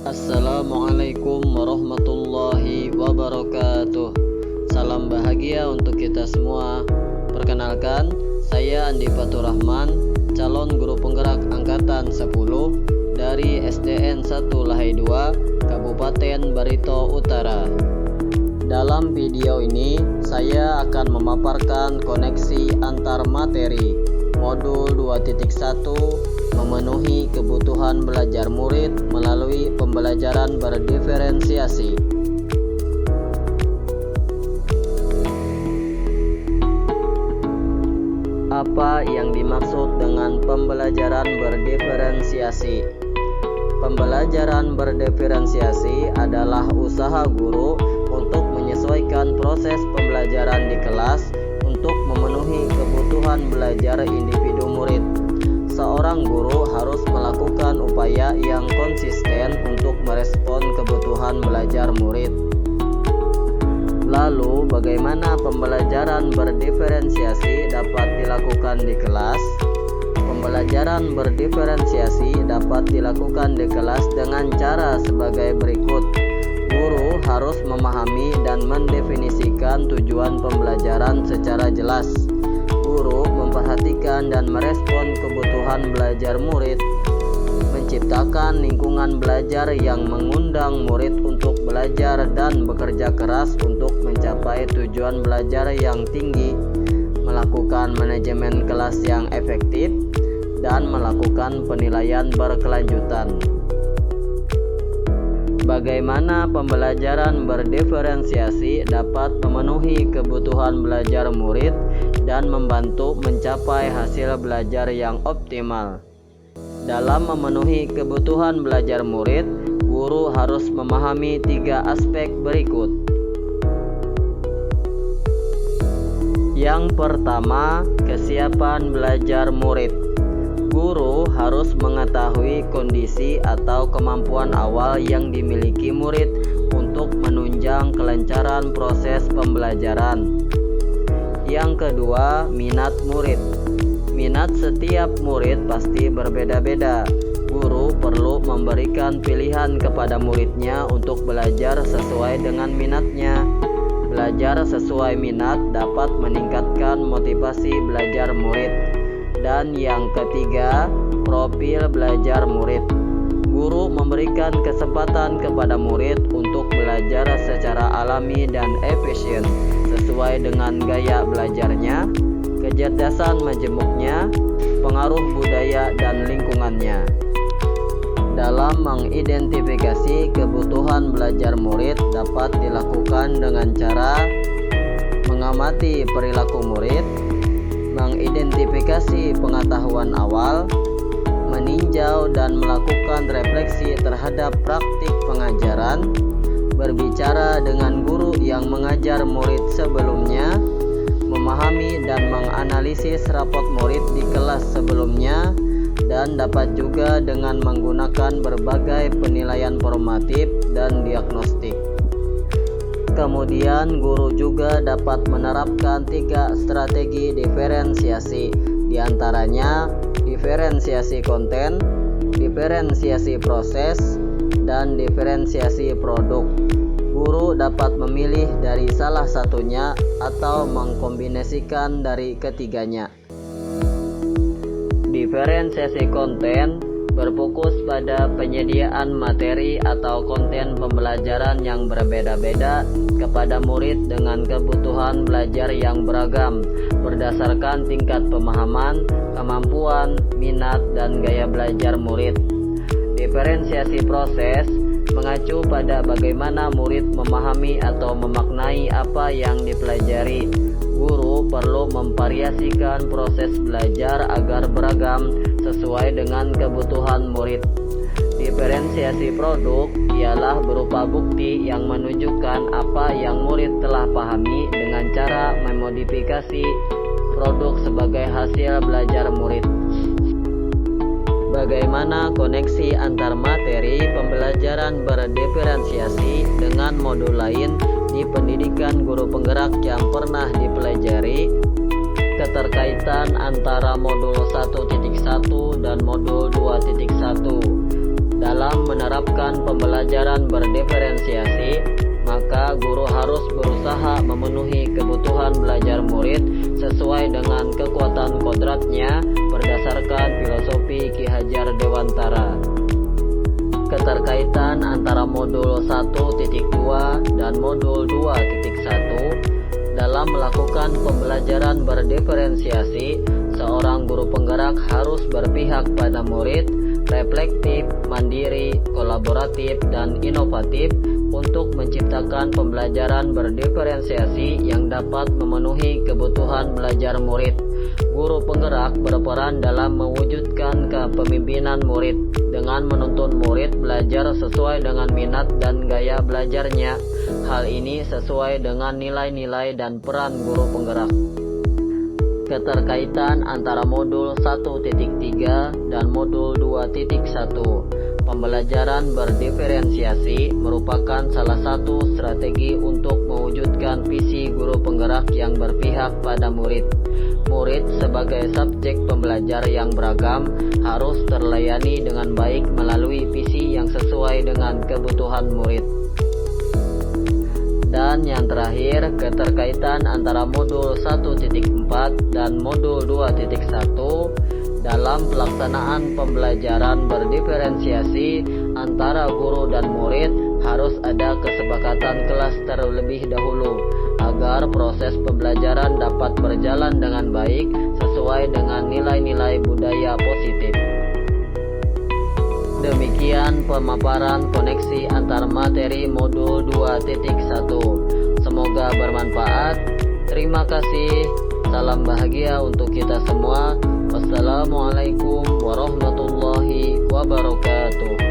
Assalamualaikum warahmatullahi wabarakatuh. Salam bahagia untuk kita semua. Perkenalkan, saya Andi Fatur Rahman, calon guru penggerak angkatan 10 dari SDN 1 Lahai 2, Kabupaten Barito Utara. Dalam video ini, saya akan memaparkan koneksi antar materi modul 2.1 memenuhi kebutuhan belajar murid melalui pembelajaran berdiferensiasi. Apa yang dimaksud dengan pembelajaran berdiferensiasi? Pembelajaran berdiferensiasi adalah usaha guru untuk menyesuaikan proses pembelajaran di kelas untuk memenuhi kebutuhan belajar individu murid. Seorang guru harus melakukan upaya yang konsisten untuk merespon kebutuhan belajar murid. Lalu, bagaimana pembelajaran berdiferensiasi dapat dilakukan di kelas? Pembelajaran berdiferensiasi dapat dilakukan di kelas dengan cara sebagai berikut. Guru harus memahami dan mendefinisikan tujuan pembelajaran secara jelas. Guru memperhatikan dan merespon kebutuhan belajar murid, menciptakan lingkungan belajar yang mengundang murid untuk belajar dan bekerja keras untuk mencapai tujuan belajar yang tinggi, melakukan manajemen kelas yang efektif, dan melakukan penilaian berkelanjutan. Bagaimana pembelajaran berdiferensiasi dapat memenuhi kebutuhan belajar murid dan membantu mencapai hasil belajar yang optimal? Dalam memenuhi kebutuhan belajar murid, guru harus memahami 3 aspek berikut. Yang pertama, kesiapan belajar murid. Guru harus mengetahui kondisi atau kemampuan awal yang dimiliki murid untuk menunjang kelancaran proses pembelajaran. Yang kedua, minat murid. Minat setiap murid pasti berbeda-beda. Guru perlu memberikan pilihan kepada muridnya untuk belajar sesuai dengan minatnya. Belajar sesuai minat dapat meningkatkan motivasi belajar murid. Dan yang ketiga, profil belajar murid. Guru memberikan kesempatan kepada murid untuk belajar secara alami dan efisien sesuai dengan gaya belajarnya, kecerdasan majemuknya, pengaruh budaya dan lingkungannya. Dalam mengidentifikasi kebutuhan belajar murid dapat dilakukan dengan cara mengamati perilaku murid, mengidentifikasi pengetahuan awal, meninjau dan melakukan refleksi terhadap praktik pengajaran, berbicara dengan guru yang mengajar murid sebelumnya, memahami dan menganalisis rapot murid di kelas sebelumnya, dan dapat juga dengan menggunakan berbagai penilaian formatif dan diagnostik. Kemudian guru juga dapat menerapkan 3 strategi diferensiasi, diantaranya diferensiasi konten, diferensiasi proses, dan diferensiasi produk. Guru dapat memilih dari salah satunya atau mengkombinasikan dari ketiganya. Diferensiasi konten berfokus pada penyediaan materi atau konten pembelajaran yang berbeda-beda kepada murid dengan kebutuhan belajar yang beragam berdasarkan tingkat pemahaman, kemampuan, minat, dan gaya belajar murid. Diferensiasi proses mengacu pada bagaimana murid memahami atau memaknai apa yang dipelajari. Guru perlu memvariasikan proses belajar agar beragam sesuai dengan kebutuhan murid. Diferensiasi produk ialah berupa bukti yang menunjukkan apa yang murid telah pahami dengan cara memodifikasi produk sebagai hasil belajar murid. Bagaimana koneksi antar materi pembelajaran berdiferensiasi dengan modul lain di pendidikan guru penggerak yang pernah dipelajari? Keterkaitan antara modul 1.1 dan modul 2.1. Dalam menerapkan pembelajaran berdiferensiasi, maka guru harus berusaha memenuhi kebutuhan belajar murid sesuai dengan kekuatan kodratnya berdasarkan filosofi Ki Hajar Dewantara. Keterkaitan antara modul 1.2 dan modul 2.1 dalam melakukan pembelajaran berdiferensiasi, seorang guru penggerak harus berpihak pada murid, reflektif, mandiri, kolaboratif, dan inovatif untuk menciptakan pembelajaran berdiferensiasi yang dapat memenuhi kebutuhan belajar murid. Guru penggerak berperan dalam mewujudkan kepemimpinan murid dengan menuntun murid belajar sesuai dengan minat dan gaya belajarnya. Hal ini sesuai dengan nilai-nilai dan peran guru penggerak. Keterkaitan antara modul 1.3 dan modul 2.1. Pembelajaran berdiferensiasi merupakan salah satu strategi untuk mewujudkan visi guru penggerak yang berpihak pada murid. Murid sebagai subjek pembelajar yang beragam harus terlayani dengan baik melalui visi yang sesuai dengan kebutuhan murid. Dan yang terakhir, keterkaitan antara modul 1.4 dan modul 2.1 dalam pelaksanaan pembelajaran berdiferensiasi antara guru dan murid harus ada kesepakatan kelas terlebih dahulu agar proses pembelajaran dapat berjalan dengan baik sesuai dengan nilai-nilai budaya positif. Demikian pemaparan koneksi antar materi modul 2.1. Semoga bermanfaat. Terima kasih. Salam bahagia untuk kita semua. Wassalamualaikum warahmatullahi wabarakatuh.